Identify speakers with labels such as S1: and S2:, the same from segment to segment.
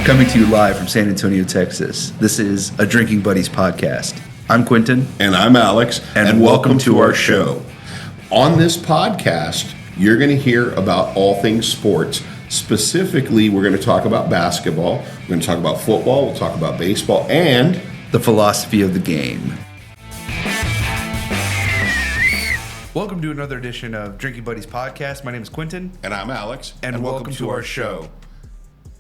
S1: Coming to you live from San Antonio, Texas. This is a Drinking Buddies podcast. I'm Quentin.
S2: And I'm Alex.
S1: And welcome to our show.
S2: On this podcast, you're going to hear about all things sports. Specifically, we're going to talk about basketball. We're going to talk about football. We'll talk about baseball and
S1: the philosophy of the game. Welcome to another edition of Drinking Buddies podcast. My name is Quentin.
S2: And I'm Alex.
S1: And welcome to our show.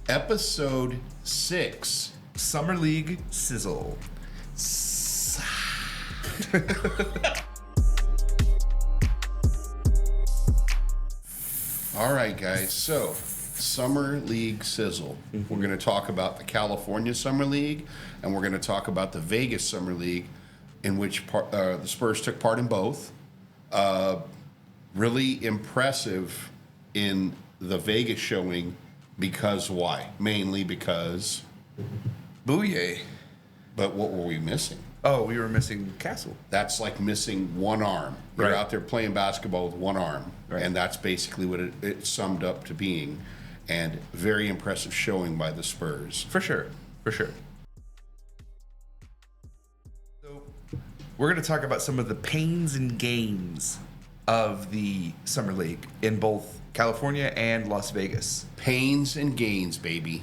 S2: Episode 6.
S1: Summer League Sizzle.
S2: All right, guys. So, Summer League Sizzle. We're going to talk about the California Summer League, and we're going to talk about the Vegas Summer League, in which the Spurs took part in both. Really impressive in the Vegas showing. Because why? Mainly because...
S1: Booyah.
S2: But what were we missing?
S1: Oh, we were missing Castle.
S2: That's like missing one arm. You're out there playing basketball with one arm.
S1: Right.
S2: And that's basically what it summed up to being. And very impressive showing by the Spurs.
S1: For sure. For sure. So we're going to talk about some of the pains and gains of the Summer League in both California and Las Vegas.
S2: Pains and gains, baby.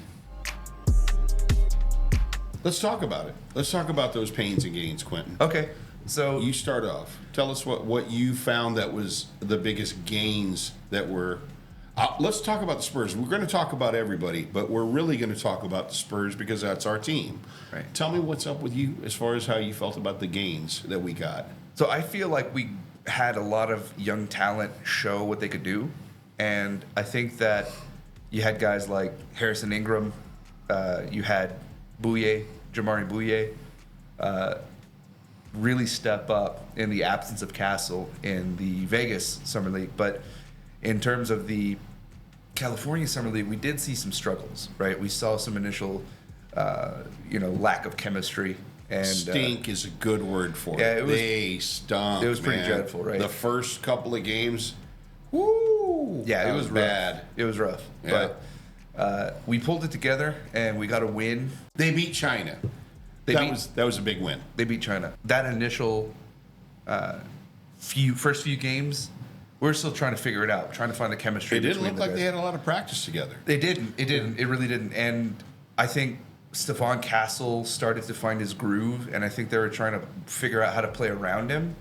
S2: Let's talk about it. Let's talk about those pains and gains, Quentin.
S1: Okay. So
S2: you start off. Tell us what you found that was the biggest gains that were... let's talk about the Spurs. We're going to talk about everybody, but we're really going to talk about the Spurs because that's our team.
S1: Right.
S2: Tell me what's up with you as far as how you felt about the gains that we got.
S1: So I feel like we had a lot of young talent show what they could do. And I think that you had guys like Harrison Ingram, you had Jamari Bouye, really step up in the absence of Castle in the Vegas Summer League. But in terms of the California Summer League, we did see some struggles, right? We saw some initial, lack of chemistry. And
S2: stink is a good word for it. They stunk.
S1: It was pretty dreadful, right?
S2: The first couple of games, woo!
S1: Yeah, it was
S2: bad.
S1: Rough. It was rough.
S2: Yeah.
S1: But we pulled it together and we got a win.
S2: They beat China. That was a big win.
S1: They beat China. That initial first few games, we're still trying to figure it out, trying to find the chemistry.
S2: It didn't look like they had a lot of practice together.
S1: They didn't. It didn't. It really didn't. And I think Stephon Castle started to find his groove, and I think they were trying to figure out how to play around him.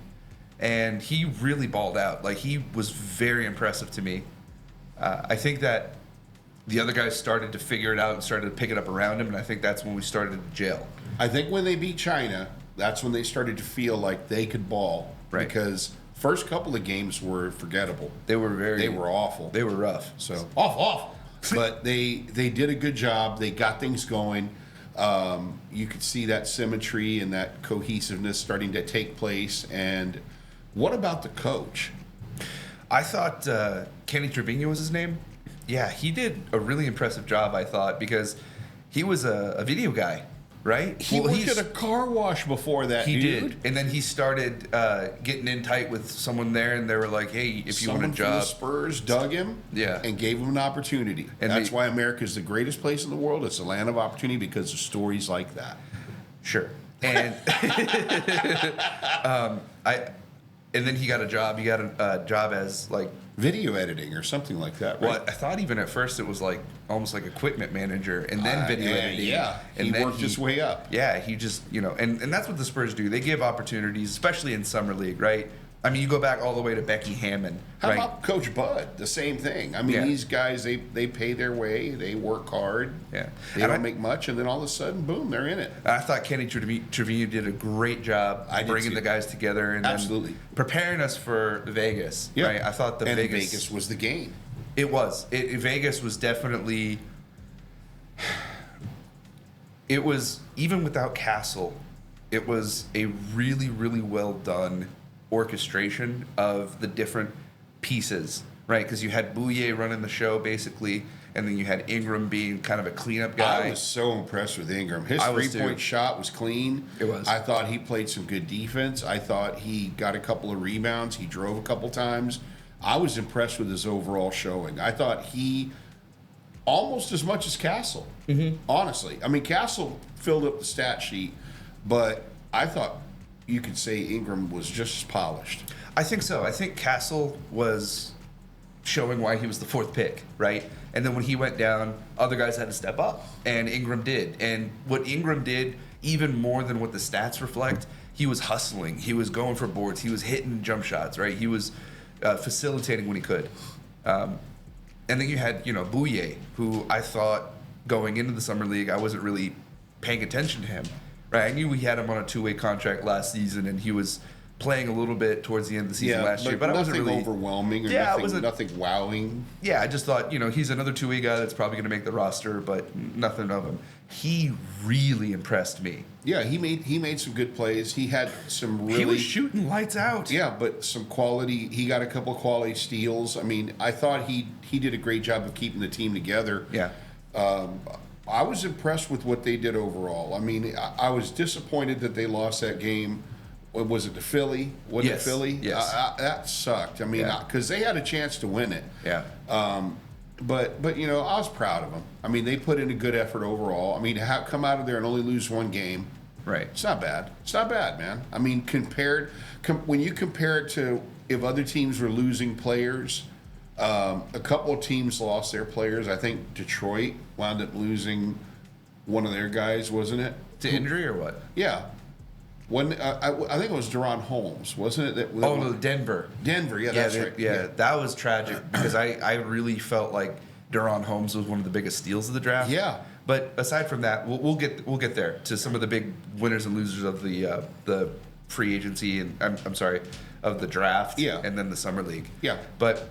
S1: And he really balled out. Like, he was very impressive to me. I think that the other guys started to figure it out and started to pick it up around him, and I think that's when we started to gel.
S2: I think when they beat China, that's when they started to feel like they could ball.
S1: Right.
S2: Because first couple of games were forgettable.
S1: They were
S2: awful.
S1: They were rough.
S2: So off. But they did a good job. They got things going. You could see that symmetry and that cohesiveness starting to take place. And what about the coach?
S1: I thought Kenny Trevino was his name. Yeah, he did a really impressive job, I thought, because he was a video guy, right?
S2: He worked at a car wash before that,
S1: He
S2: dude.
S1: did. And then he started getting in tight with someone there, and they were like, hey, if you want a job.
S2: Someone from the Spurs dug him and gave him an opportunity. And that's why America is the greatest place in the world. It's a land of opportunity because of stories like that.
S1: Sure. And and then he got a job. He got a job as, like,
S2: video editing or something like that, right?
S1: Well, I thought even at first it was like almost like equipment manager and then video editing.
S2: Yeah,
S1: and
S2: he worked his way up.
S1: Yeah, he just, and that's what the Spurs do. They give opportunities, especially in Summer League, right? I mean, you go back all the way to Becky Hammond.
S2: How about Coach Bud? The same thing. I mean, these guys, they pay their way. They work hard.
S1: Yeah.
S2: They don't make much, and then all of a sudden, boom, they're in it.
S1: I thought Kenny Trevino did a great job bringing the guys together and then preparing us for Vegas.
S2: Yeah.
S1: Right? I thought
S2: Vegas was the game.
S1: It was. Vegas was definitely... It was, even without Castle, it was a really, really well done orchestration of the different pieces, right? Because you had Bouye running the show, basically, and then you had Ingram being kind of a cleanup guy.
S2: I was so impressed with Ingram. His three-point shot was clean.
S1: It was.
S2: I thought he played some good defense. I thought he got a couple of rebounds. He drove a couple times. I was impressed with his overall showing. I thought he almost as much as Castle. Honestly, I mean, Castle filled up the stat sheet, but I thought you could say Ingram was just as polished.
S1: I think so. I think Castle was showing why he was the fourth pick, right? And then when he went down, other guys had to step up, and Ingram did. And what Ingram did, even more than what the stats reflect, he was hustling. He was going for boards. He was hitting jump shots, right? He was facilitating when he could. And then you had, Bouye, who I thought going into the summer league, I wasn't really paying attention to him, right? I knew we had him on a two-way contract last season, and he was playing a little bit towards the end of the season last year, but I wasn't really
S2: overwhelming or nothing wowing.
S1: Yeah, I just thought, he's another two-way guy that's probably going to make the roster, but nothing of him. He really impressed me.
S2: Yeah, he made some good plays. He had some really...
S1: He was shooting lights out.
S2: Yeah, but some quality... He got a couple of quality steals. I mean, I thought he did a great job of keeping the team together.
S1: Yeah.
S2: I was impressed with what they did overall. I mean, I was disappointed that they lost that game. Was it to Philly? It Philly?
S1: Yes.
S2: That sucked. I mean, because they had a chance to win it.
S1: Yeah.
S2: But I was proud of them. I mean, they put in a good effort overall. I mean, to come out of there and only lose one game,
S1: right?
S2: It's not bad. It's not bad, man. I mean, when you compare it to if other teams were losing players, a couple of teams lost their players. I think Detroit wound up losing one of their guys, wasn't it?
S1: To injury or what?
S2: Yeah. I think it was Deron Holmes, wasn't it?
S1: Denver.
S2: Denver, that's right.
S1: Yeah, that was tragic because I really felt like Deron Holmes was one of the biggest steals of the draft.
S2: Yeah.
S1: But aside from that, we'll get there to some of the big winners and losers of the free agency and I'm sorry, of the draft.
S2: Yeah.
S1: And then the summer league.
S2: Yeah.
S1: But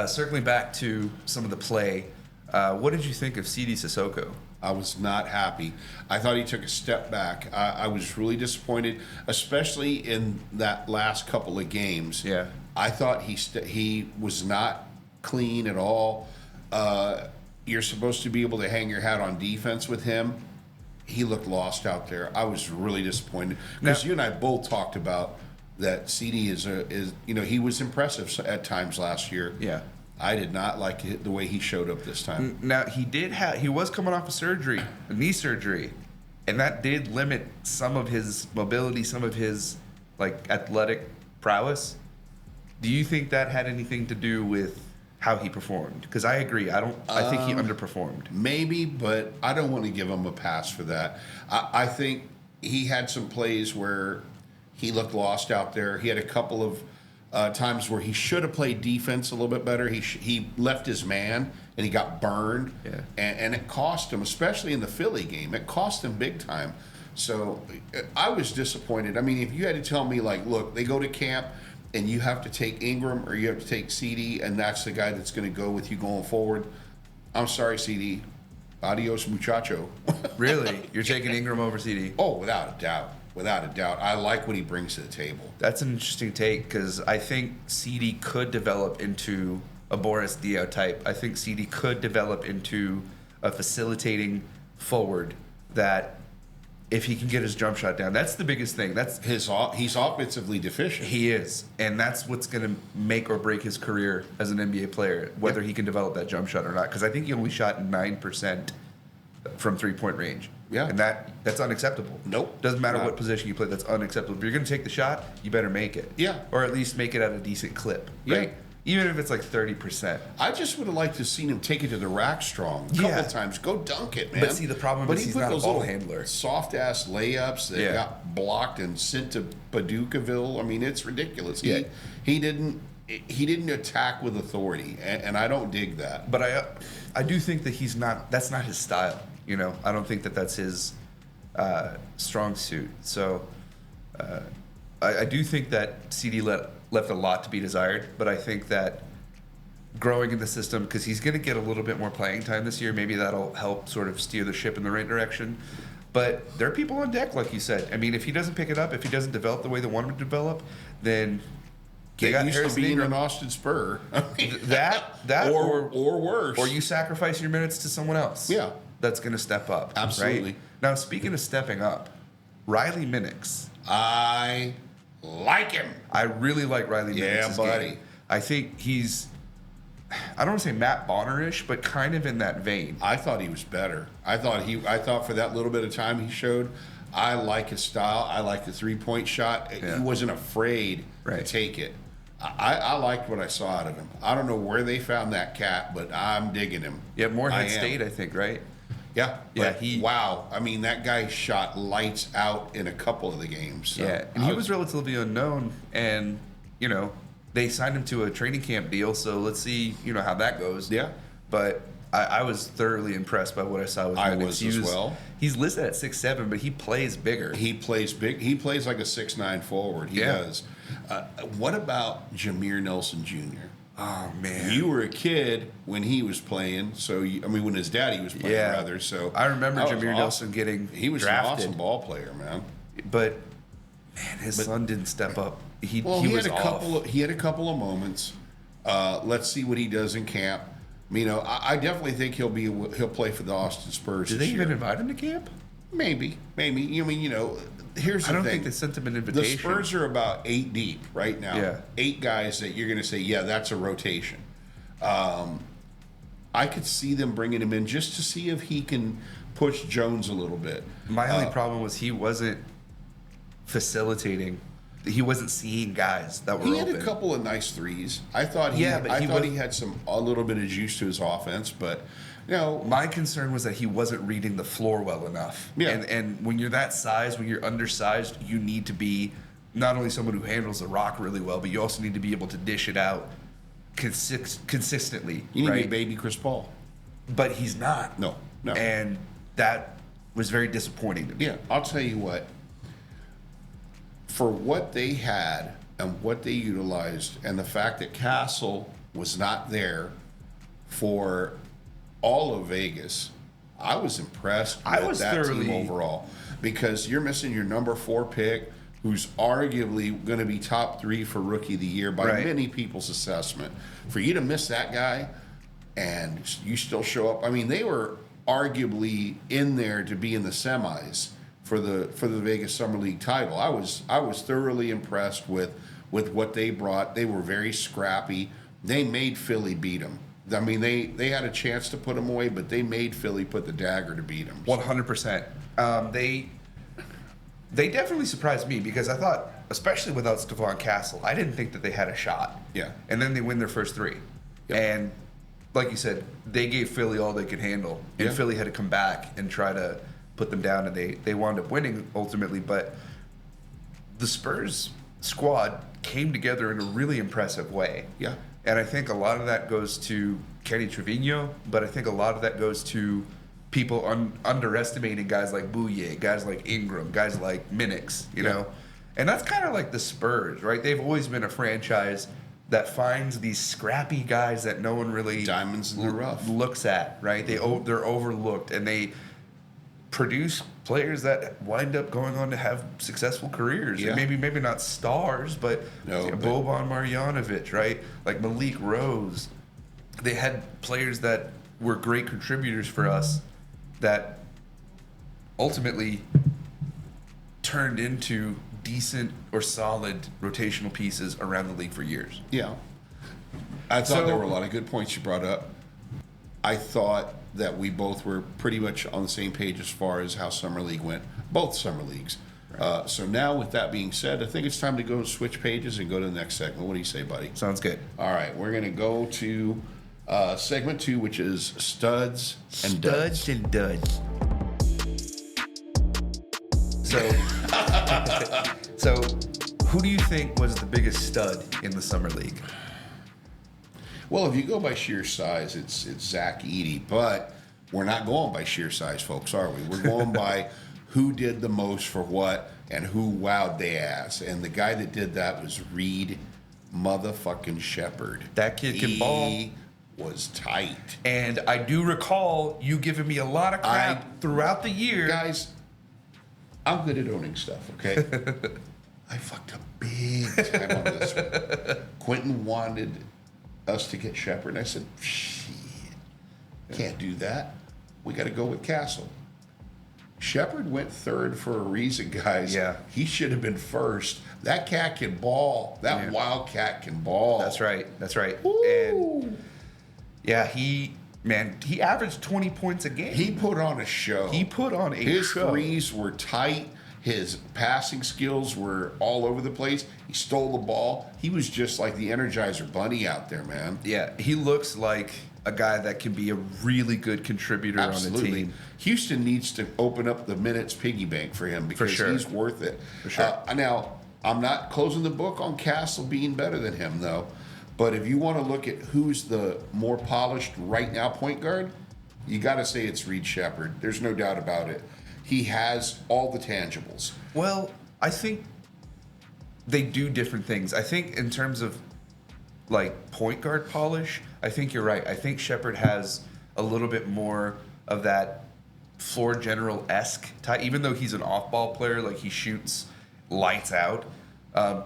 S1: circling back to some of the play, what did you think of CD Sissoko?
S2: I was not happy. I thought he took a step back. I was really disappointed, especially in that last couple of games.
S1: Yeah.
S2: I thought he was not clean at all. You're supposed to be able to hang your hat on defense with him. He looked lost out there. I was really disappointed because you and I both talked about that. CD is he was impressive at times last year.
S1: Yeah.
S2: I did not like the way he showed up this time.
S1: Now he was coming off a knee surgery, and that did limit some of his mobility, some of his athletic prowess. Do you think that had anything to do with how he performed? Because I agree. I think he underperformed.
S2: Maybe, but I don't want to give him a pass for that. I think he had some plays where he looked lost out there. He had a couple of times where he should have played defense a little bit better. He left his man and he got burned, and it cost him, especially in the Philly game. It cost him big time. So I was disappointed. I mean, if you had to tell me, look, they go to camp and you have to take Ingram or you have to take CD, and that's the guy that's going to go with you going forward, I'm sorry, CD. Adios, muchacho.
S1: Really? You're taking Ingram over CD?
S2: Oh, without a doubt. Without a doubt. I like what he brings to the table.
S1: That's an interesting take because I think CD could develop into a Boris Dio type. I think CD could develop into a facilitating forward that if he can get his jump shot down, that's the biggest thing.
S2: He's offensively deficient.
S1: He is. And that's what's going to make or break his career as an NBA player, whether he can develop that jump shot or not. Because I think he only shot 9% from three-point range.
S2: Yeah.
S1: And that's unacceptable.
S2: Nope.
S1: Doesn't matter what position you play, that's unacceptable. If you're going to take the shot, you better make it.
S2: Yeah.
S1: Or at least make it at a decent clip, right?
S2: Yeah.
S1: Even if it's 30%.
S2: I just would have liked to seen him take it to the rack strong a couple times. Go dunk it, man.
S1: But see, the problem is he's not a ball handler.
S2: Soft-ass layups that got blocked and sent to Paducahville. I mean, it's ridiculous. He didn't attack with authority, and I don't dig that.
S1: But I do think that that's not his style. I don't think that that's his strong suit. So I do think that CD left a lot to be desired, but I think that growing in the system, because he's going to get a little bit more playing time this year, maybe that'll help sort of steer the ship in the right direction. But there are people on deck, like you said. I mean, if he doesn't pick it up, if he doesn't develop the way they want him to develop, then
S2: they got used to being an Austin Spur.
S1: that
S2: or worse.
S1: Or you sacrifice your minutes to someone else.
S2: Yeah.
S1: That's going to step up.
S2: Absolutely.
S1: Right? Now, speaking of stepping up, Riley Minix.
S2: I like him.
S1: I really like Riley Minix.
S2: Yeah, buddy.
S1: Game. I think I don't want to say Matt Bonner-ish, but kind of in that vein.
S2: I thought he was better. I thought for that little bit of time he showed, I like his style. I like the 3-point shot.
S1: Yeah.
S2: He wasn't afraid to take it. I liked what I saw out of him. I don't know where they found that cat, but I'm digging him.
S1: Yeah, Morehead State, I think, right?
S2: Yeah.
S1: Yeah.
S2: Wow. I mean, that guy shot lights out in a couple of the games. So
S1: yeah, and he was relatively unknown, and they signed him to a training camp deal. So let's see, how that goes.
S2: Yeah.
S1: But I was thoroughly impressed by what I saw with him.
S2: I was as well.
S1: He's listed at 6'7", but he plays bigger.
S2: He plays big. He plays like a 6'9" forward. He does. What about Jameer Nelson Jr.?
S1: Oh man,
S2: you were a kid when he was playing. So when his daddy was playing, rather. So
S1: I remember Jameer Nelson getting
S2: He was
S1: drafted.
S2: An awesome ball player, man.
S1: But man, his son didn't step up. He
S2: had a couple of moments. Let's see what he does in camp. I definitely think he'll play for the Austin Spurs.
S1: Did they even invite him to camp?
S2: Maybe. Here's the thing.
S1: I don't think they sent him an invitation.
S2: The Spurs are about 8 deep right now.
S1: Yeah.
S2: 8 guys that you're going to say, yeah, that's a rotation. I could see them bringing him in just to see if he can push Jones a little bit.
S1: My only problem was he wasn't facilitating. He wasn't seeing guys that were open.
S2: He had a couple of nice threes. I thought he had a little bit of juice to his offense, but
S1: my concern was that he wasn't reading the floor well enough.
S2: Yeah.
S1: And when you're that size, when you're undersized, you need to be not only someone who handles the rock really well, but you also need to be able to dish it out consistently.
S2: You need to be baby Chris Paul.
S1: But he's not.
S2: No.
S1: And that was very disappointing to me.
S2: Yeah, I'll tell you what. For what they had and what they utilized, and the fact that Castle was not there for all of Vegas, I was impressed with that team overall. Because you're missing your number 4 pick, who's arguably going to be top 3 for Rookie of the Year by many people's assessment. For you to miss that guy and you still show up, they were arguably in there to be in the semis for the Vegas Summer League title. I was thoroughly impressed with what they brought. They were very scrappy. They made Philly beat them. They had a chance to put them away, but they made Philly put the dagger to beat them.
S1: 100%. They definitely surprised me because I thought, especially without Stephon Castle, I didn't think that they had a shot.
S2: Yeah.
S1: And then they win their first 3. Yep. And like you said, they gave Philly all they could handle. And Philly had to come back and try to put them down, and they wound up winning ultimately. But the Spurs squad came together in a really impressive way.
S2: Yeah.
S1: And I think a lot of that goes to Kenny Trevino, but I think a lot of that goes to people underestimating guys like Bouye, guys like Ingram, guys like Minix, you know? And that's kind of like the Spurs, right? They've always been a franchise that finds these scrappy guys that no one really
S2: diamonds in the rough
S1: looks at, right? They're overlooked, and they produce players that wind up going on to have successful careers.
S2: Yeah.
S1: And maybe not stars, but Boban Marjanovic, right? Like Malik Rose. They had players that were great contributors for us that ultimately turned into decent or solid rotational pieces around the league for years.
S2: Yeah. I thought there were a lot of good points you brought up. I thought that we both were pretty much on the same page as far as how Summer League went, both Summer Leagues. Right. So now with that being said, I think it's time to go switch pages and go to the next segment. What do you say, buddy?
S1: Sounds good.
S2: All right, we're going to go to segment 2, which is Studs and Duds.
S1: Studs and Duds. So who do you think was the biggest stud in the Summer League?
S2: Well, if you go by sheer size, it's Zach Edey, but we're not going by sheer size, folks, are we? We're going by who did the most for what and who wowed the ass. And the guy that did that was Reed motherfucking Shepherd.
S1: That kid can ball.
S2: He was tight.
S1: And I do recall you giving me a lot of crap throughout the year.
S2: Guys, I'm good at owning stuff, okay? I fucked up big time on this one. Quentin wanted us to get Shepherd. I said, shit, can't do that. We got to go with Castle. Shepherd went 3rd for a reason, guys.
S1: Yeah.
S2: He should have been 1st. That cat can ball. That Wildcat can ball.
S1: That's right.
S2: Ooh.
S1: Yeah, he averaged 20 points a game.
S2: He put on a show.
S1: He put on a
S2: His
S1: show.
S2: threes were tight. His passing skills were all over the place. He stole the ball. He was just like the Energizer Bunny out there, man.
S1: Yeah, he looks like a guy that can be a really good contributor on the team.
S2: Houston needs to open up the minutes piggy bank for him because
S1: sure.
S2: he's worth it.
S1: For sure.
S2: Now, I'm not closing the book on Castle being better than him, though. But if you want to look at who's the more polished right now point guard, you got to say it's Reed Shepherd. There's no doubt about it. He has all the tangibles.
S1: Well, I think they do different things. I think in terms of like point guard polish, I think you're right. I think Shepherd has a little bit more of that floor general-esque type, even though he's an off-ball player, like he shoots lights out.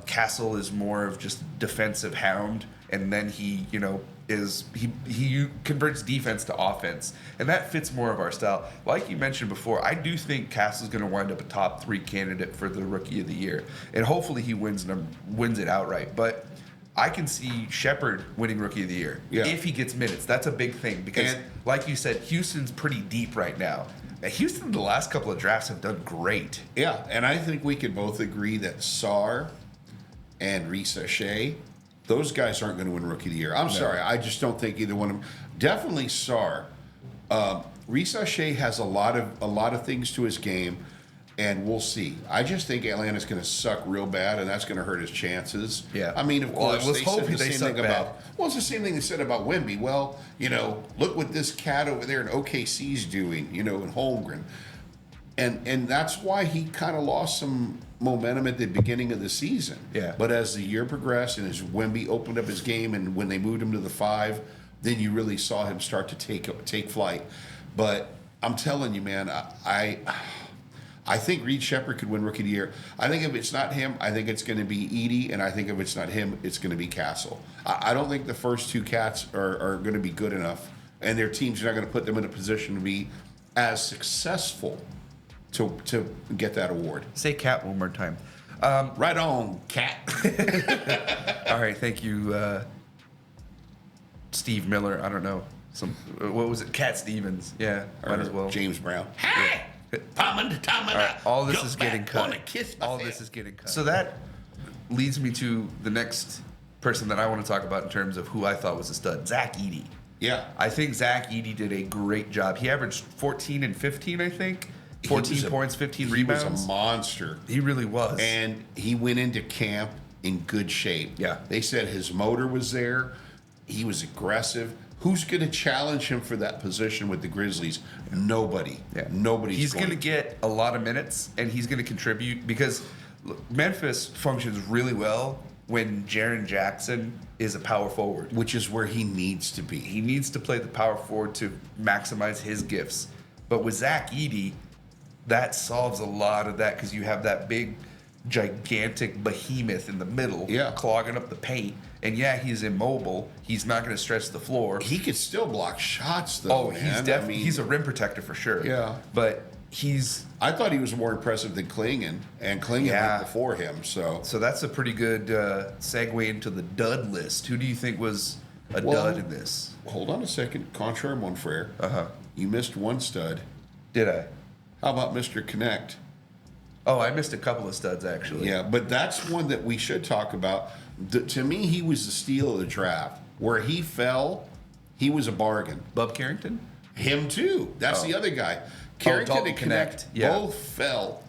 S1: Castle is more of just defensive hound, and then he converts defense to offense, and that fits more of our style. Like you mentioned before, I do think Castle's going to wind up a top 3 candidate for the Rookie of the Year, and hopefully he wins it outright. But I can see Shepherd winning Rookie of the Year if he gets minutes. That's a big thing because, like you said, Houston's pretty deep right now. And Houston, the last couple of drafts have done great.
S2: Yeah, and I think we could both agree that Sarr and Risa Shea, those guys aren't going to win Rookie of the Year. I'm sorry, I just don't think either one of them. Definitely Sarr. Risa Shea has a lot of things to his game, and we'll see. I just think Atlanta's going to suck real bad, and that's going to hurt his chances.
S1: Yeah.
S2: I mean, of course,
S1: let's
S2: they
S1: hope
S2: said the
S1: they
S2: same
S1: suck
S2: thing
S1: bad.
S2: about. Well, it's the same thing they said about Wemby. Well, look what this cat over there in OKC's doing. In Holmgren, and that's why he kind of lost some momentum at the beginning of the season.
S1: Yeah.
S2: But as the year progressed and as Wemby opened up his game, and when they moved him to the 5, then you really saw him start to take flight. But I'm telling you, man, I think Reed Shepherd could win Rookie of the Year. I think if it's not him, I think it's going to be Edey, and I think if it's not him, it's going to be Castle. I don't think the first 2 cats are going to be good enough, and their teams are not going to put them in a position to be as successful to get that award.
S1: Say cat one more time.
S2: Right on, cat.
S1: All right, thank you, Steve Miller. I don't know. What was it? Cat Stevens. Yeah, might as well.
S2: James Brown.
S1: Hey! All this is getting cut. All this is getting cut. So that leads me to the next person that I want to talk about in terms of who I thought was a stud, Zach Edey.
S2: Yeah.
S1: I think Zach Edey did a great job. He averaged 14 and 15, I think. 14 points, 15 rebounds.
S2: He was a monster.
S1: He really was.
S2: And he went into camp in good shape.
S1: Yeah.
S2: They said his motor was there. He was aggressive. Who's going to challenge him for that position with the Grizzlies? Nobody.
S1: Yeah.
S2: Nobody's
S1: He's going to get a lot of minutes, and he's going to contribute because look, Memphis functions really well when Jaren Jackson is a power forward.
S2: Which is where he needs to be.
S1: He needs to play the power forward to maximize his gifts. But with Zach Edey, that solves a lot of that because you have that big, gigantic behemoth in the middle clogging up the paint. And yeah, he's immobile. He's not going to stretch the floor.
S2: He could still block shots, though.
S1: Oh,
S2: man.
S1: He's a rim protector for sure.
S2: Yeah.
S1: But
S2: I thought he was more impressive than Klingon, and Klingon went before him. So
S1: that's a pretty good segue into the dud list. Who do you think was a dud in this?
S2: Hold on a second. Contraire, mon frere.
S1: Uh-huh.
S2: You missed one stud.
S1: Did I?
S2: How about Mr. Connect?
S1: Oh, I missed a couple of studs, actually.
S2: Yeah, but that's one that we should talk about. To me, he was the steal of the draft. Where he fell, he was a bargain.
S1: Bub Carrington?
S2: Him too. That's the other guy. Carrington and Connect both fell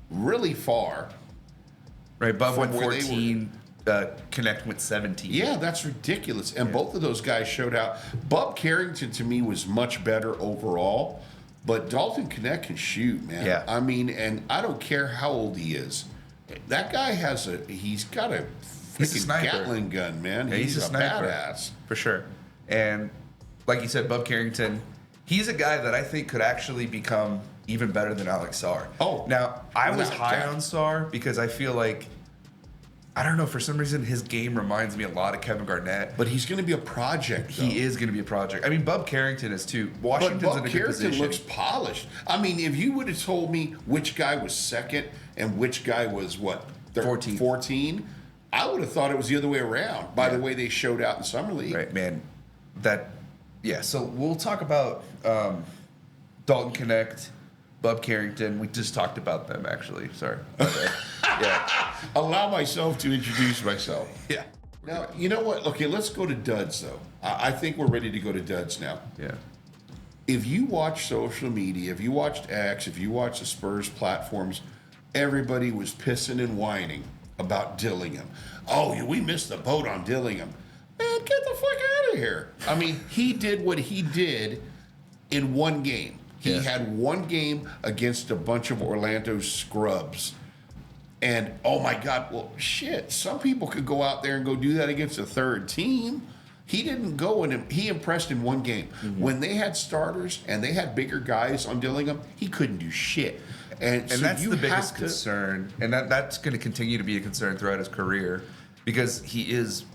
S2: really far.
S1: Right, Bub went 14, Connect went 17.
S2: Yeah, that's ridiculous. And both of those guys showed out. Bub Carrington, to me, was much better overall. But Dalton Connect can shoot, man.
S1: Yeah.
S2: I mean, and I don't care how old he is. That guy he's got a freaking Gatling gun, man.
S1: Yeah,
S2: he's a
S1: sniper.
S2: badass.
S1: For sure. And like you said, Bub Carrington, he's a guy that I think could actually become even better than Alex Sarr.
S2: Oh.
S1: Now, I was high
S2: doubt.
S1: on Sarr because I feel like, I don't know, for some reason his game reminds me a lot of Kevin Garnett.
S2: But he's going to be a project, though.
S1: He is going to be a project. I mean, Bub Carrington is too. Washington's
S2: but Bub
S1: in a good
S2: Carrington
S1: position.
S2: looks polished. I mean, if you would have told me which guy was second and which guy was, 14, I would have thought it was the other way around by the way they showed out in Summer League.
S1: Right, man. That Yeah, so we'll talk about Dalton Connect, Bub Carrington. We just talked about them, actually. Sorry. Okay. Yeah.
S2: Allow myself to introduce myself.
S1: Yeah.
S2: Now, you know what? Okay, let's go to duds, though. I think we're ready to go to duds now.
S1: Yeah.
S2: If you watch social media, if you watched X, if you watch the Spurs platforms, everybody was pissing and whining about Dillingham. Oh, we missed the boat on Dillingham. Man, get the fuck out of here. I mean, he did what he did in one game. He had one game against a bunch of Orlando scrubs. And, oh my God, well, shit, some people could go out there and go do that against a third team. He didn't go, and he impressed in one game. Mm-hmm. When they had starters and they had bigger guys on Dillingham, he couldn't do shit. And so
S1: that's the biggest concern. And that's going to continue to be a concern throughout his career because he is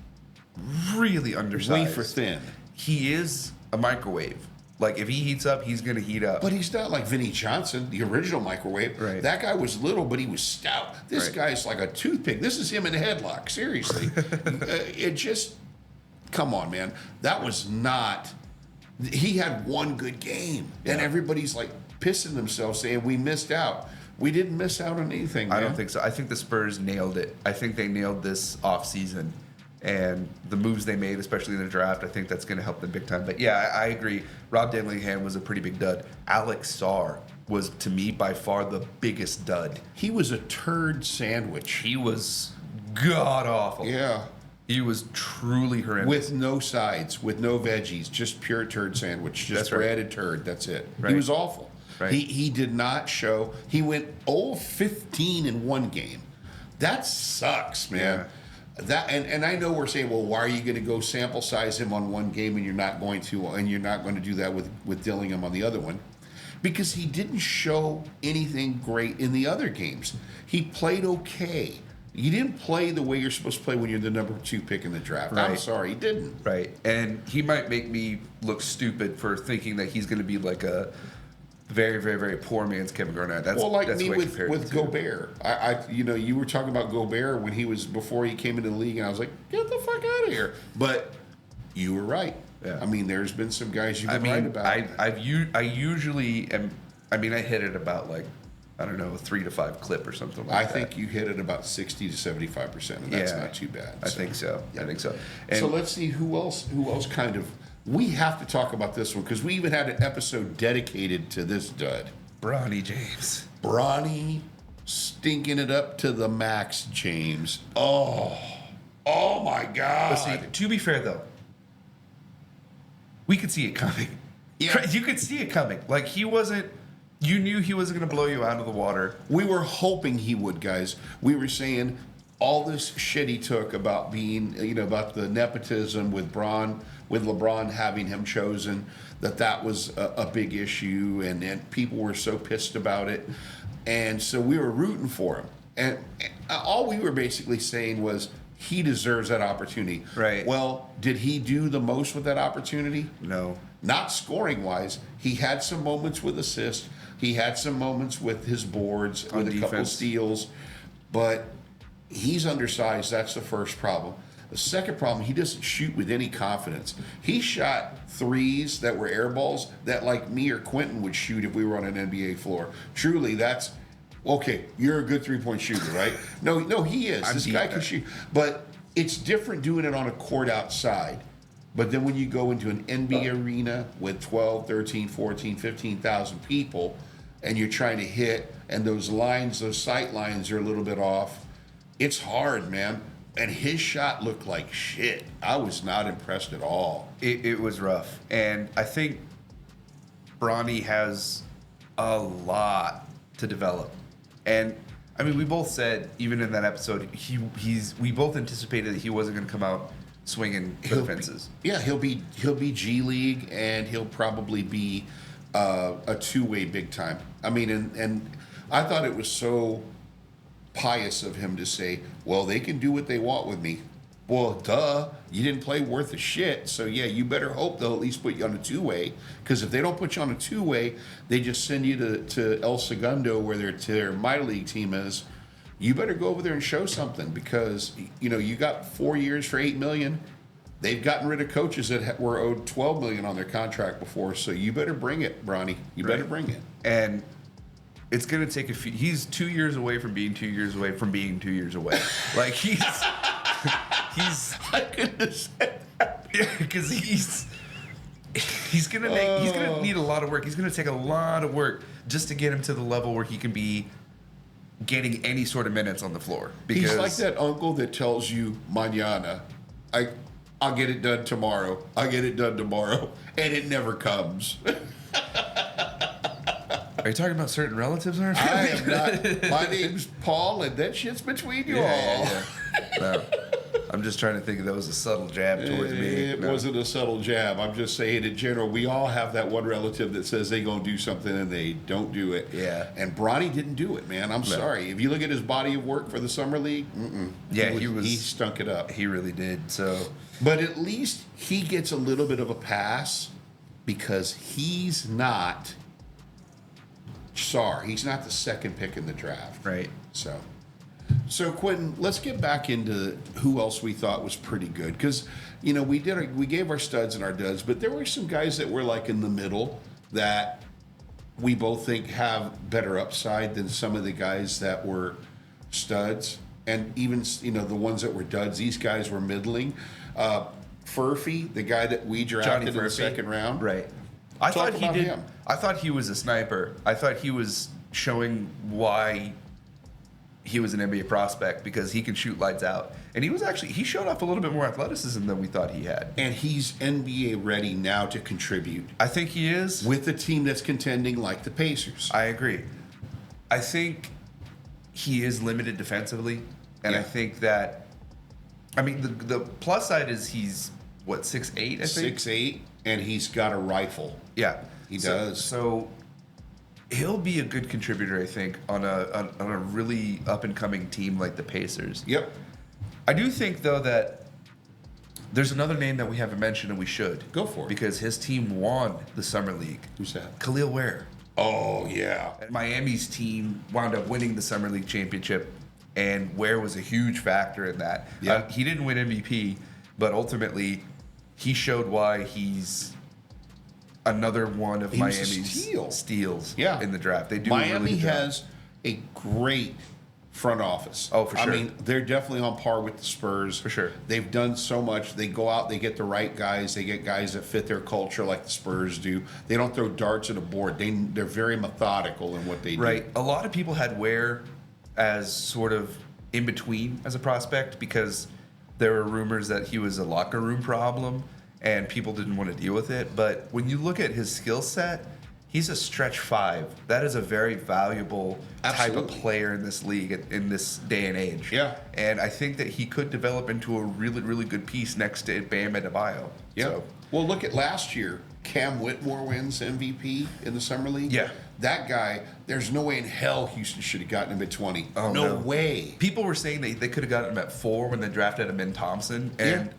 S1: really undersized.
S2: Wafer thin.
S1: He is a microwave. Like, if he heats up, he's going to heat up.
S2: But he's not like Vinnie Johnson, the original microwave.
S1: Right.
S2: That guy was little, but he was stout. This guy's like a toothpick. This is him in a headlock. Seriously. It just, come on, man. That was not, he had one good game. Yeah. And everybody's like pissing themselves saying, we missed out. We didn't miss out on anything, man.
S1: I don't think so. I think the Spurs nailed it. I think they nailed this offseason. And the moves they made, especially in the draft, I think that's going to help them big time. But yeah, I agree. Rob Dillingham was a pretty big dud. Alex Sarr was, to me, by far the biggest dud.
S2: He was a turd sandwich.
S1: He was god awful.
S2: Yeah.
S1: He was truly horrendous.
S2: With no sides, with no veggies, just pure turd sandwich, just bread and turd. That's it.
S1: Right.
S2: He was awful.
S1: Right.
S2: He did not show. He went 0-15 in one game. That sucks, man.
S1: Yeah.
S2: That and I know we're saying, well, why are you going to go sample size him on one game and you're not going to do that with Dillingham on the other one? Because he didn't show anything great in the other games. He played okay. He didn't play the way you're supposed to play when you're the number 2 pick in the draft.
S1: Right.
S2: I'm sorry, he didn't.
S1: Right. And he might make me look stupid for thinking that he's going to be like a very, very, very poor man's Kevin Garnett. That's
S2: me with Gobert. You were talking about Gobert when before he came into the league, and I was like, get the fuck out of here. But you were right.
S1: Yeah.
S2: I mean, there's been some guys you've been right about.
S1: I usually am. I mean, I hit it about like, I don't know, a 3 to 5 clip or something like that.
S2: I think you hit it about 60 to 75%, and that's not too bad.
S1: I think so.
S2: Yeah.
S1: I think so.
S2: And so let's see who else kind of. We have to talk about this one because we even had an episode dedicated to this dud.
S1: Bronny James.
S2: Bronny stinking it up to the max, James. Oh my God.
S1: But see, to be fair though, we could see it coming.
S2: Yeah.
S1: You could see it coming. Like you knew he wasn't going to blow you out of the water.
S2: We were hoping he would, guys. We were saying all this shit he took about being, about the nepotism with LeBron having him chosen, that was a big issue, and people were so pissed about it. And so we were rooting for him. And all we were basically saying was he deserves that opportunity.
S1: Right.
S2: Well, did he do the most with that opportunity?
S1: No.
S2: Not scoring-wise. He had some moments with assists. He had some moments with his boards, with a couple steals. But he's undersized. That's the first problem. The second problem, he doesn't shoot with any confidence. He shot threes that were air balls that like me or Quentin would shoot if we were on an NBA floor. Truly, that's, okay, you're a good three-point shooter, right? No, he is. This guy can shoot. But it's different doing it on a court outside. But then when you go into an NBA arena with 12, 13, 14, 15,000 people and you're trying to hit and those sight lines are a little bit off, it's hard, man. And his shot looked like shit. I was not impressed at all.
S1: It was rough. And I think Bronny has a lot to develop. And I mean, we both said, even in that episode, we both anticipated that he wasn't going to come out swinging for the fences.
S2: He'll be G League, and he'll probably be a two-way big time. I mean, and I thought it was so pious of him to say, well, they can do what they want with me. Well, duh, you didn't play worth a shit, so yeah, you better hope they'll at least put you on a two-way, because if they don't put you on a two-way, they just send you to El Segundo, where their minor league team is. You better go over there and show something, because you got 4 years for $8 million. They've gotten rid of coaches that were owed $12 million on their contract before, so you better bring it, Bronny. You better bring it.
S1: And it's going to take a few. He's 2 years away from being 2 years away from being 2 years away. Like he's.
S2: I couldn't have said that.
S1: Because he's gonna need a lot of work. He's gonna take a lot of work just to get him to the level where he can be getting any sort of minutes on the floor. Because
S2: He's like that uncle that tells you mañana, I'll get it done tomorrow. I'll get it done tomorrow, and it never comes.
S1: Are you talking about certain relatives or anything?
S2: I am not. My name's Paul, and that shit's between you all.
S1: Yeah. No, I'm just trying to think if that was a subtle jab towards me.
S2: It wasn't a subtle jab. I'm just saying in general, we all have that one relative that says they're going to do something and they don't do it.
S1: Yeah.
S2: And Bronny didn't do it, man. I'm sorry. If you look at his body of work for the Summer League, he stunk it up.
S1: He really did. So,
S2: but at least he gets a little bit of a pass because he's not he's not the second pick in the draft.
S1: right.
S2: So Quentin, let's get back into who else we thought was pretty good, because we gave our studs and our duds, but there were some guys that were like in the middle that we both think have better upside than some of the guys that were studs, and even the ones that were duds. These guys were middling. Furphy, the guy that we drafted in the second round,
S1: right? I thought
S2: him.
S1: I thought he was a sniper. I thought he was showing why he was an NBA prospect, because he can shoot lights out. And he showed off a little bit more athleticism than we thought he had.
S2: And he's NBA ready now to contribute.
S1: I think he is.
S2: With a team that's contending like the Pacers.
S1: I agree. I think he is limited defensively. And I think that, the plus side is he's, 6'8", I think?
S2: 6'8", and he's got a rifle.
S1: Yeah.
S2: He does.
S1: So he'll be a good contributor, I think, on a really up and coming team like the Pacers.
S2: Yep.
S1: I do think though that there's another name that we haven't mentioned, and we should
S2: go for it,
S1: because his team won the Summer League.
S2: Who's that?
S1: Khalil Ware.
S2: Oh yeah.
S1: And Miami's team wound up winning the Summer League championship, and Ware was a huge factor in that.
S2: Yeah.
S1: He didn't win MVP, but ultimately he showed why he's another one of Miami's steals in the draft. They do.
S2: Miami has a great front office.
S1: Oh, for sure.
S2: They're definitely on par with the Spurs.
S1: For sure.
S2: They've done so much. They go out, they get the right guys. They get guys that fit their culture like the Spurs do. They don't throw darts at a board. They're very methodical in what they do.
S1: Right. A lot of people had Ware as sort of in between as a prospect, because there were rumors that he was a locker room problem and people didn't want to deal with it. But when you look at his skill set, he's a stretch five. That is a very valuable type of player in this league, in this day and age.
S2: Yeah.
S1: And I think that he could develop into a really, really good piece next to Bam Adebayo.
S2: Yeah.
S1: So,
S2: well, look at last year. Cam Whitmore wins MVP in the Summer League.
S1: Yeah.
S2: That guy, there's no way in hell Houston should have gotten him at 20.
S1: Oh,
S2: no way.
S1: People were saying they could have gotten him at 4 when they drafted him in Thompson. And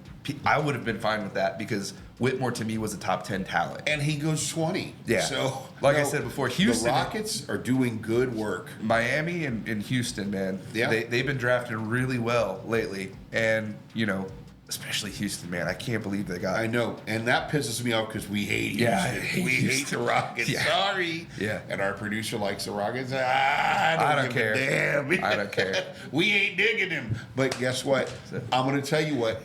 S1: I would have been fine with that, because Whitmore to me was a top 10 talent.
S2: And he goes 20.
S1: Yeah.
S2: So,
S1: like I said before, Houston.
S2: The Rockets are doing good work.
S1: Miami and Houston, man.
S2: Yeah.
S1: They've been drafting really well lately. And, especially Houston, man. I can't believe they got.
S2: I know. And that pisses me off because we hate Houston.
S1: Yeah, I hate
S2: we hate the Rockets.
S1: Yeah.
S2: Sorry.
S1: Yeah.
S2: And our producer likes the Rockets. I don't
S1: care.
S2: Damn.
S1: I don't care.
S2: We ain't digging him. But guess what? I'm going to tell you what.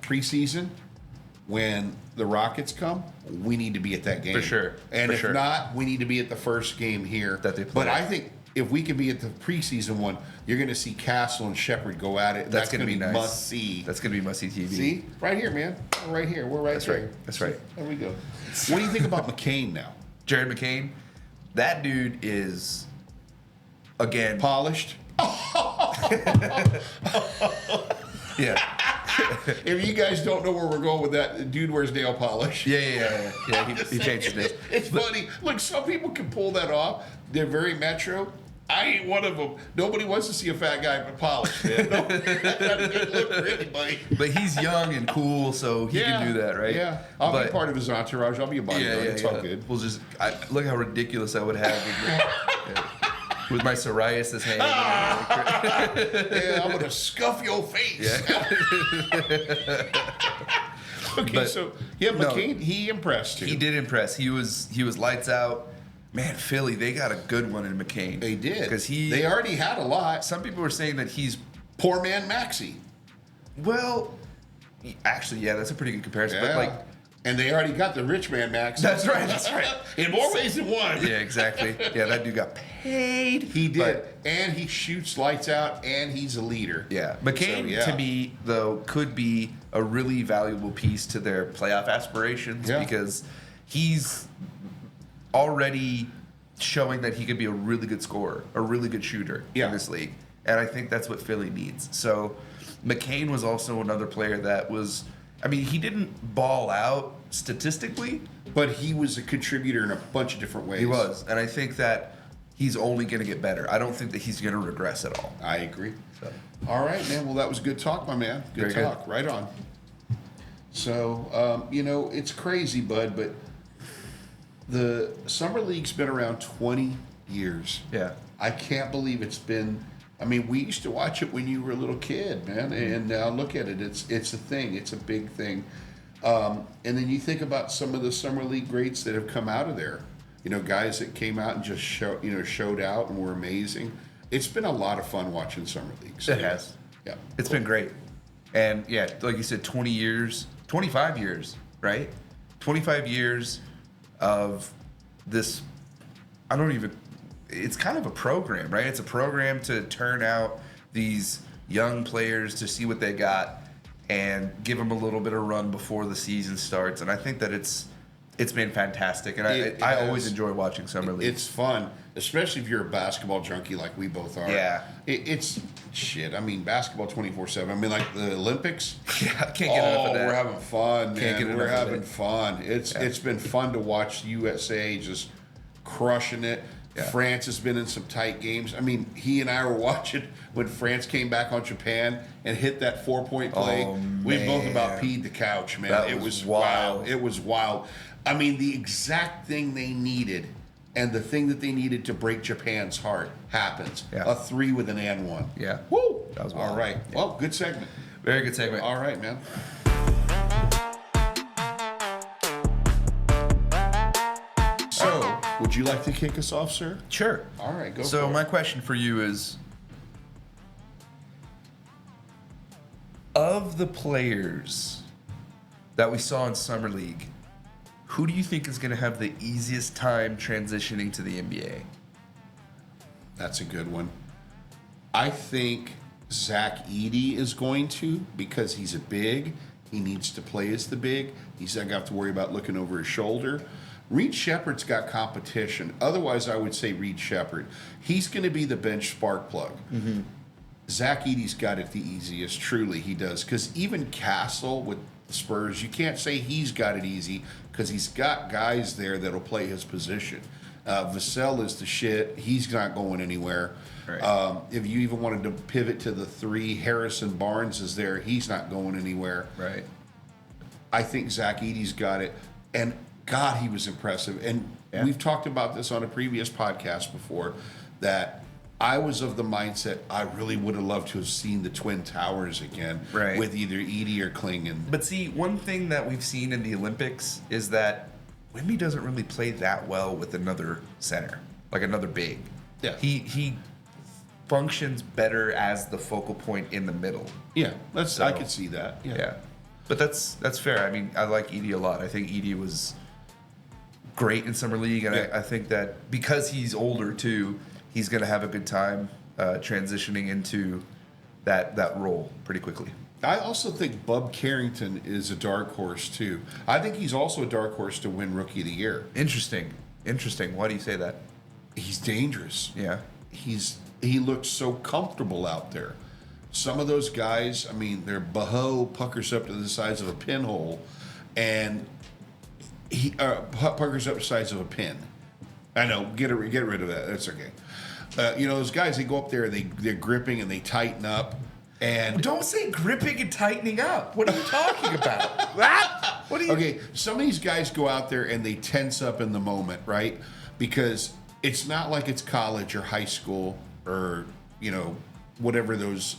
S2: Preseason, when the Rockets come, we need to be at that game.
S1: For sure.
S2: And if not, we need to be at the first game here.
S1: That they play.
S2: But I think if we can be at the preseason one, you're going to see Castle and Shepard go at it.
S1: That's going to be nice.
S2: Must see.
S1: That's going to be must see TV.
S2: See? Right here, man. Right here. We're right there.
S1: That's right.
S2: There we go. What do you think about McCain now?
S1: Jared McCain? That dude is, again,
S2: polished.
S1: Yeah.
S2: If you guys don't know where we're going with that, dude wears nail polish.
S1: Yeah. He changed his name.
S2: It's funny. Look, some people can pull that off. They're very metro. I ain't one of them. Nobody wants to see a fat guy with polish, man. No, that's not a good look for anybody.
S1: But he's young and cool, so he can do that, right?
S2: Yeah. I'll be part of his entourage. I'll be a bodyguard. It's all good.
S1: We'll just look how ridiculous I would have. with my psoriasis hanging.
S2: Yeah, I'm gonna scuff your face. Okay,
S1: But,
S2: so yeah, McCain, he impressed you.
S1: He did impress. He was lights out. Man, Philly, they got a good one in McCain.
S2: They did.
S1: Because
S2: they already had a lot.
S1: Some people were saying that he's
S2: Poor man Maxey.
S1: well. Actually, yeah, that's a pretty good comparison.
S2: Yeah.
S1: But like,
S2: and they already got the rich man Maxey.
S1: that's right. That's right.
S2: In more ways than one.
S1: Yeah, exactly. Yeah, that dude got paid.
S2: He did,
S1: But,
S2: and he shoots lights out, and he's a leader.
S1: yeah, McCain to me though could be a really valuable piece to their playoff aspirations because he's already showing that he could be a really good scorer, a really good shooter in this league, and I think that's what Philly needs. So McCain was also another player that was. I mean, he didn't ball out statistically,
S2: but he was a contributor in a bunch of different ways.
S1: He was, and I think that he's only going to get better. I don't think that he's going to regress at all.
S2: I agree.
S1: So.
S2: All right, man. Well, that was good talk, my man. Good
S1: Very
S2: talk.
S1: good.
S2: Right on. So, it's crazy, bud, but the Summer League's been around 20 years.
S1: Yeah.
S2: I can't believe it's been. I mean, we used to watch it when you were a little kid, man, and now look at it. It's a thing. It's a big thing. And then you think about some of the Summer League greats that have come out of there. You know, guys that came out and just showed out and were amazing. It's been a lot of fun watching Summer League. So,
S1: It has.
S2: Yeah.
S1: It's been great. And yeah, like you said, 20 years, 25 years, right? 25 years of this, it's kind of a program, right? It's a program to turn out these young players to see what they got and give them a little bit of run before the season starts. And I think that it's been fantastic. And I always enjoy watching Summer League.
S2: It's fun, especially if you're a basketball junkie like we both are.
S1: Yeah.
S2: It's shit. I mean, basketball 24/7. I mean, like the Olympics.
S1: Yeah, I can't get enough of that.
S2: We're having fun,
S1: Can't
S2: man.
S1: get enough
S2: We're
S1: of
S2: having
S1: it.
S2: fun. It's been fun to watch USA just crushing it.
S1: Yeah.
S2: France has been in some tight games. I mean, he and I were watching when France came back on Japan and hit that 4-point play.
S1: Oh,
S2: We both
S1: man.
S2: about peed the couch, man.
S1: That
S2: It
S1: was
S2: was
S1: wild.
S2: wild. It was wild. I mean, the exact thing they needed and the thing that they needed to break Japan's heart happens.
S1: Yeah.
S2: A 3 with an and 1.
S1: Yeah.
S2: Woo!
S1: That was wild.
S2: All right.
S1: Yeah.
S2: Well, good segment.
S1: Very good segment.
S2: All right, man. So, would you like to kick us off, sir?
S1: Sure.
S2: All right, go
S1: So
S2: for it.
S1: my question for you is, of the players that we saw in Summer League, who do you think is going to have the easiest time transitioning to the NBA?
S2: That's a good one. I think Zach Edey is going to, because he's a big. He needs to play as the big. He's not going to have to worry about looking over his shoulder. Reed Shepard's got competition. Otherwise, I would say Reed Shepard. He's going to be the bench spark plug.
S1: Mm-hmm.
S2: Zach Edey's got it the easiest. Truly, he does. Because even Castle with the Spurs, you can't say he's got it easy because he's got guys there that'll play his position. Vassell is the shit. He's not going anywhere.
S1: Right.
S2: If you even wanted to pivot to the 3, Harrison Barnes is there. He's not going anywhere.
S1: Right.
S2: I think Zach Edey's got it. And God, he was impressive. And we've talked about this on a previous podcast before, that I was of the mindset I really would have loved to have seen the Twin Towers again
S1: Right.
S2: with either Edey or Klingon.
S1: But see, one thing that we've seen in the Olympics is that Wemby doesn't really play that well with another center, like another big.
S2: Yeah.
S1: He functions better as the focal point in the middle.
S2: Yeah,
S1: So-
S2: I could see that.
S1: Yeah. But that's fair. I mean, I like Edey a lot. I think Edey was great in Summer League, and
S2: Yeah.
S1: I think that because he's older too, he's going to have a good time transitioning into that role pretty quickly.
S2: I also think Bub Carrington is a dark horse too. I think he's also a dark horse to win Rookie of the Year.
S1: Interesting. Why do you say that?
S2: He's dangerous.
S1: Yeah.
S2: He looks so comfortable out there. Some of those guys, I mean, their boho puckers up to the size of a pinhole, and he puckers up the size of a pin. I know, get rid of that. That's okay. Those guys, they go up there, they're gripping and they tighten up. And
S1: Don't say gripping and tightening up. What are you talking about? What are you?
S2: okay, some of these guys go out there and they tense up in the moment, right? Because it's not like it's college or high school or, whatever those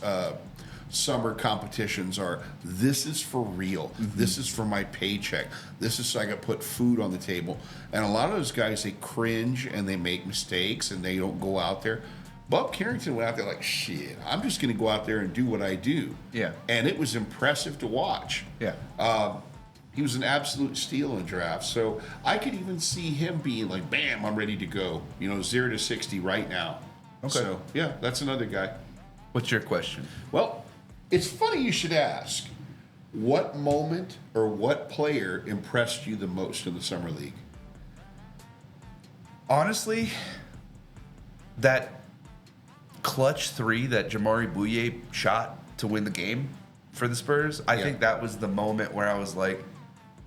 S2: summer competitions are. This is for real. This is for my paycheck. This is so I can put food on the table. And a lot of those guys, they cringe and they make mistakes and they don't go out there. Bob Carrington went out there like, shit, I'm just going to go out there and do what I do.
S1: Yeah.
S2: And it was impressive to watch.
S1: Yeah.
S2: He was an absolute steal in draft. So I could even see him being like, bam, I'm ready to go. 0 to 60 right now.
S1: Okay.
S2: So, yeah, that's another guy.
S1: What's your question?
S2: Well, it's funny you should ask. What moment or what player impressed you the most in the Summer League?
S1: Honestly, that clutch 3 that Jamari Bouye shot to win the game for the Spurs, I think that was the moment where I was like,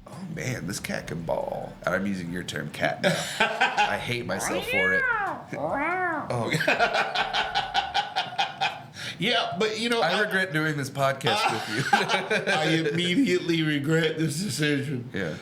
S1: oh man, this cat can ball. And I'm using your term, cat, now. I hate myself for it. Oh.
S2: Yeah, but
S1: I regret doing this podcast with you.
S2: I immediately regret this decision.
S1: Yeah.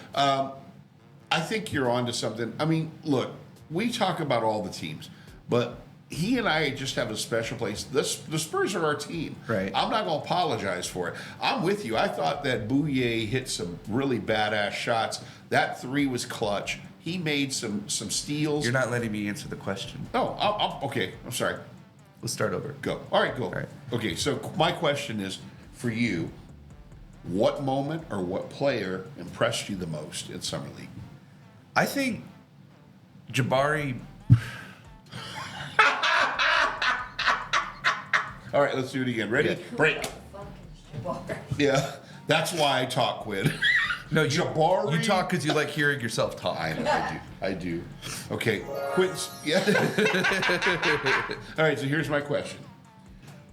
S2: I think you're onto something. I mean, look, we talk about all the teams, but he and I just have a special place. The Spurs are our team.
S1: Right.
S2: I'm not going to apologize for it. I'm with you. I thought that Bouye hit some really badass shots. That 3 was clutch. He made some steals.
S1: You're not letting me answer the question.
S2: Oh, okay. I'm sorry.
S1: Let's start over.
S2: Go. All right, go.
S1: All right.
S2: Okay, so my question is for you, what moment or what player impressed you the most in Summer League?
S1: I think Jabari.
S2: All right, let's do it again. Ready?
S1: Yeah.
S2: Break. Yeah, that's why I talk, Quinn.
S1: No,
S2: Jabari.
S1: You talk because you like hearing yourself talk.
S2: I know, I do. Okay, Quinn. Yeah. All right, so here's my question.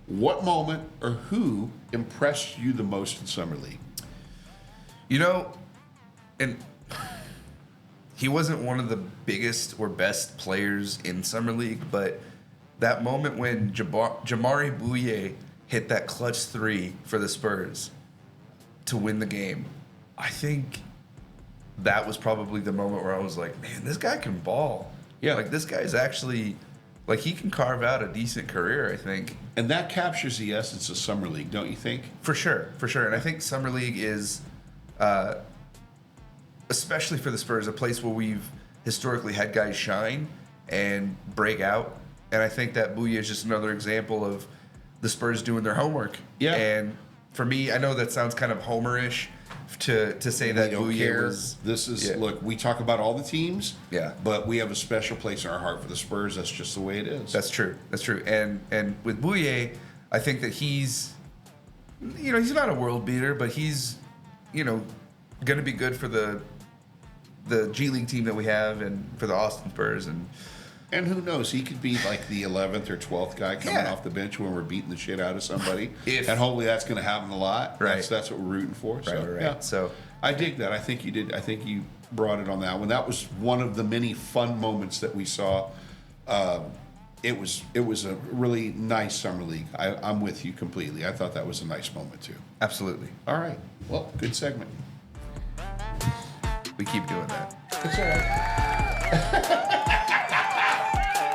S2: What moment or who impressed you the most in Summer League?
S1: And he wasn't one of the biggest or best players in Summer League, but that moment when Jamari Bouye hit that clutch 3 for the Spurs to win the game, I think that was probably the moment where I was like, man, this guy can ball.
S2: Yeah.
S1: Like, this guy's actually, like, he can carve out a decent career, I think.
S2: And that captures the essence of Summer League, don't you think?
S1: For sure. And I think Summer League is, especially for the Spurs, a place where we've historically had guys shine and break out. And I think that Bouye is just another example of the Spurs doing their homework.
S2: Yeah.
S1: And for me, I know that sounds kind of Homerish to say that
S2: We don't
S1: Bouye
S2: care.
S1: was.
S2: This is
S1: Yeah.
S2: Look. We talk about all the teams.
S1: Yeah.
S2: But we have a special place in our heart for the Spurs. That's just the way it is.
S1: That's true. And with Bouye, I think that he's not a world beater, but he's, going to be good for the G League team that we have and for the Austin Spurs.
S2: And who knows? He could be like the 11th or 12th guy coming
S1: Yeah.
S2: off the bench when we're beating the shit out of somebody.
S1: And
S2: hopefully that's going to happen a lot.
S1: Right.
S2: That's what we're rooting for. So,
S1: Right.
S2: Yeah.
S1: So
S2: I dig that. I think you did. I think you brought it on that one. That was one of the many fun moments that we saw. It was a really nice Summer League. I'm with you completely. I thought that was a nice moment too.
S1: absolutely,
S2: All right. Well, good segment.
S1: we keep doing that.
S2: It's all right.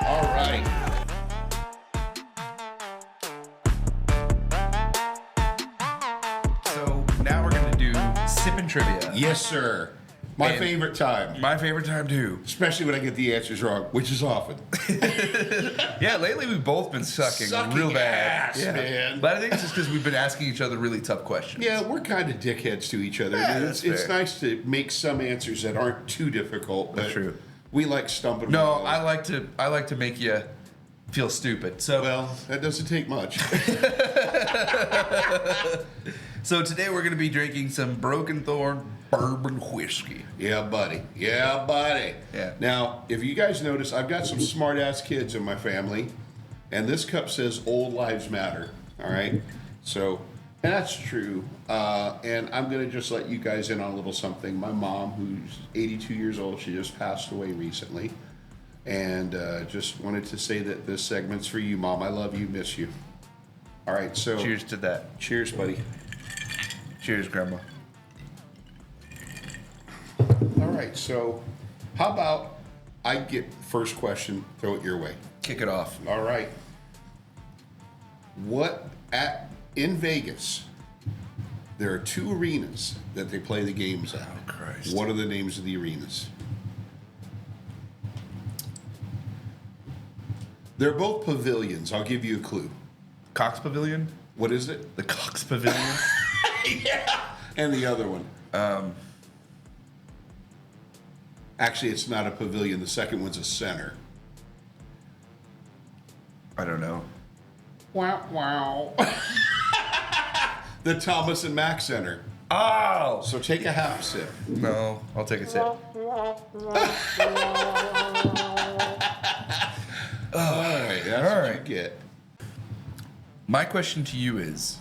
S2: All right.
S1: So now we're gonna do sipping trivia.
S2: Yes, sir. My
S1: And-
S2: favorite time.
S1: My favorite time too.
S2: Especially when I get the answers wrong, which is often.
S1: Yeah, lately we've both been sucking real bad.
S2: ass, man.
S1: But I think it's just because we've been asking each other really tough questions.
S2: Yeah, we're kind of dickheads to each other.
S1: Yeah,
S2: And
S1: that's
S2: it's
S1: fair.
S2: nice to make some answers that aren't too difficult. But
S1: That's true.
S2: We like stumping.
S1: No,
S2: one
S1: I
S2: another.
S1: like to make you feel stupid. So
S2: Well, that doesn't take much.
S1: So today we're gonna be drinking some Broken Thorn bourbon whiskey.
S2: Yeah, buddy. Yeah, buddy.
S1: Yeah.
S2: Now, if you guys notice, I've got some smart ass kids in my family, and this cup says "Old Lives Matter." All right. So, and that's true. And I'm gonna just let you guys in on a little something. My mom, who's 82 years old, she just passed away recently, and just wanted to say that this segment's for you, Mom. I love you, miss you. All right. So,
S1: Cheers to that.
S2: cheers, buddy.
S1: Cheers, Grandma.
S2: All right, so how about I get first question. Throw it your way.
S1: Kick it off.
S2: All right. In Vegas, there are 2 arenas that they play the games at.
S1: Oh, Christ.
S2: What are the names of the arenas? They're both pavilions. I'll give you a clue.
S1: Cox Pavilion?
S2: What is it?
S1: The Cox Pavilion?
S2: Yeah. And the other one. Actually, it's not a pavilion. The second one's a center.
S1: I don't know.
S2: Wow, wow. The Thomas and Mack Center.
S1: Oh!
S2: So take a half sip.
S1: No, I'll take a sip.
S2: All right, that's
S1: All
S2: what
S1: right.
S2: you get.
S1: My question to you is,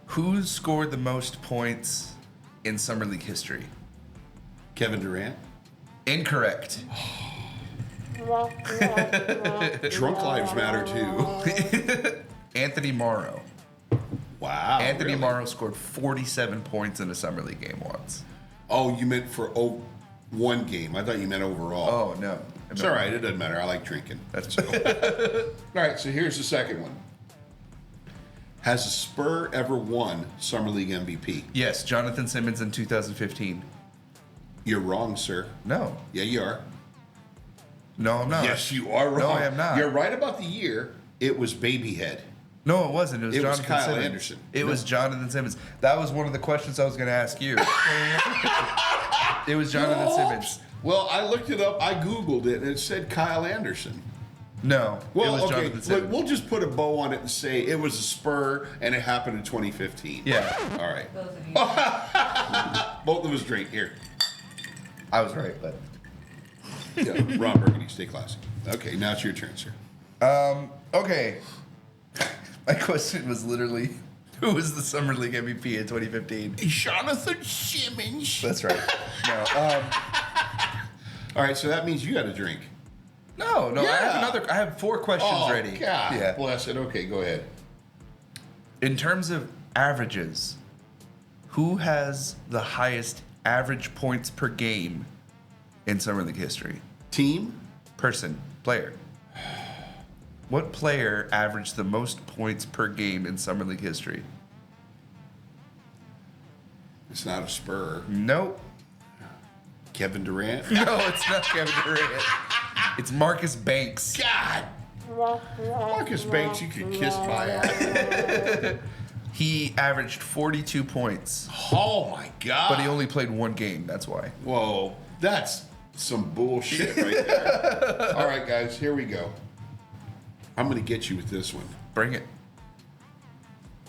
S1: who scored the most points in Summer League history?
S2: Kevin Durant.
S1: Incorrect.
S2: Drunk lives matter too.
S1: Anthony Morrow.
S2: Wow.
S1: Anthony
S2: really?
S1: Morrow scored 47 points in a Summer League game once.
S2: Oh, you meant for one game. I thought you meant overall.
S1: Oh, no.
S2: It's all right. It doesn't matter. I like drinking.
S1: That's
S2: All right, so here's the second one. Has a Spur ever won Summer League MVP?
S1: Yes, Jonathan Simmons in 2015.
S2: You're wrong, sir.
S1: No.
S2: Yeah, you are.
S1: No, I'm not.
S2: Yes, you are wrong.
S1: No, I am not.
S2: You're right about the year. It was Babyhead.
S1: No, it wasn't. It was
S2: It was
S1: Jonathan
S2: Kyle
S1: Simmons.
S2: Anderson.
S1: It was Jonathan Simmons. That was one of the questions I was going to ask you. It was Jonathan Simmons.
S2: Well, I looked it up. I Googled it, and it said Kyle Anderson.
S1: No,
S2: Well,
S1: it was
S2: okay,
S1: Jonathan
S2: look,
S1: Simmons.
S2: we'll just put a bow on it and say it was a Spur, and it happened in 2015.
S1: Yeah,
S2: All right.
S3: Both of you.
S2: Both of us drink. Here.
S1: I was right, but
S2: Yeah, Ron Burgundy, stay classy. Okay, now it's your turn, sir.
S1: okay. My question was literally, who was the Summer League MVP in 2015?
S2: Jonathan Simmons.
S1: That's right. No,
S2: All right, so that means you got to drink.
S1: no.
S2: Yeah.
S1: I have 4 questions
S2: Oh,
S1: ready.
S2: God
S1: Yeah.
S2: bless it. Okay, go ahead.
S1: In terms of averages, who has the highest average points per game in Summer League history?
S2: Team?
S1: Person, player. What player averaged the most points per game in Summer League history?
S2: It's not a Spur.
S1: Nope.
S2: Kevin Durant?
S1: No, it's not Kevin Durant. It's Marcus Banks.
S2: God! Marcus Banks, you could kiss my ass.
S1: He averaged 42 points,
S2: Oh, my God.
S1: but he only played 1 game. That's why.
S2: Whoa, that's some bullshit right there. All right, guys, here we go. I'm going to get you with this one.
S1: Bring it.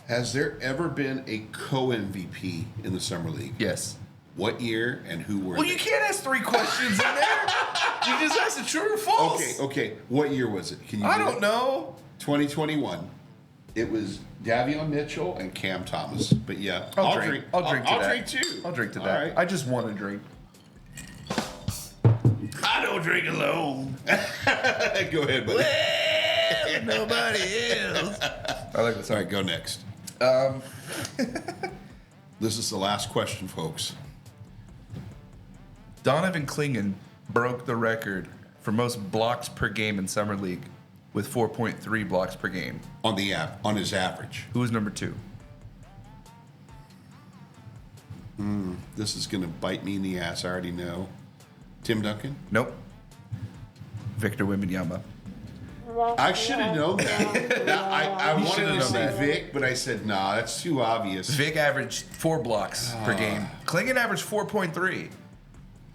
S2: Has there ever been a co-MVP in the Summer League?
S1: Yes.
S2: What year and who were
S1: Well,
S2: they?
S1: you can't ask 3 questions in there. You just asked a true or false.
S2: Okay. What year was it? Can you?
S1: I
S2: do
S1: don't
S2: it?
S1: know.
S2: 2021. It was Davion Mitchell and Cam Thomas. But yeah,
S1: I'll drink. I'll drink to
S2: I'll
S1: that.
S2: drink too.
S1: I'll drink to
S2: All
S1: that.
S2: right.
S1: I just want to drink.
S2: I don't drink alone. Go ahead, buddy.
S1: Well, nobody else. I like this.
S2: All right, go next. This is the last question, folks.
S1: Donovan Clingan broke the record for most blocks per game in Summer League with 4.3 blocks per game.
S2: On his average.
S1: Who was number 2?
S2: This is going to bite me in the ass. I already know. Tim Duncan?
S1: Nope. Victor Wembanyama.
S2: I should have known that. Now, I
S1: You
S2: wanted
S1: should've
S2: to
S1: known
S2: say
S1: that.
S2: Vic, but I said, nah, that's too obvious.
S1: Vic averaged 4 blocks per game. Clingan averaged 4.3.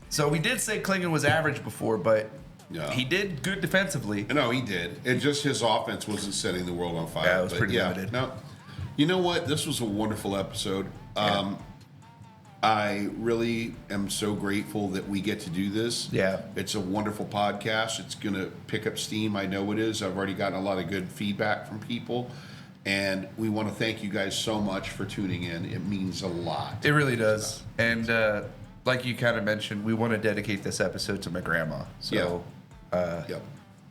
S1: So we did say Clingan was average before, but
S2: Yeah.
S1: he did good defensively.
S2: No, he did. It just his offense wasn't setting the world on fire.
S1: Yeah, it was
S2: But
S1: pretty limited.
S2: No, you know what? This was a wonderful episode. I really am so grateful that we get to do this.
S1: Yeah.
S2: It's a wonderful podcast. It's going to pick up steam. I know it is. I've already gotten a lot of good feedback from people. And we want to thank you guys so much for tuning in. It means a lot.
S1: It really does. And like you kind of mentioned, we want to dedicate this episode to my grandma. So
S2: Yep.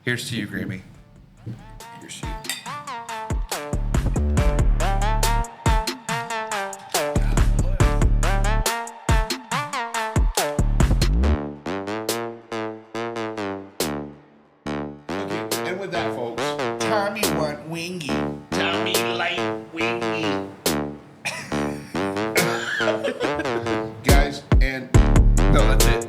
S1: here's to you, Grammy.
S2: Your seat. wingy. Tommy light wingy. Guys, and
S1: No, that's it.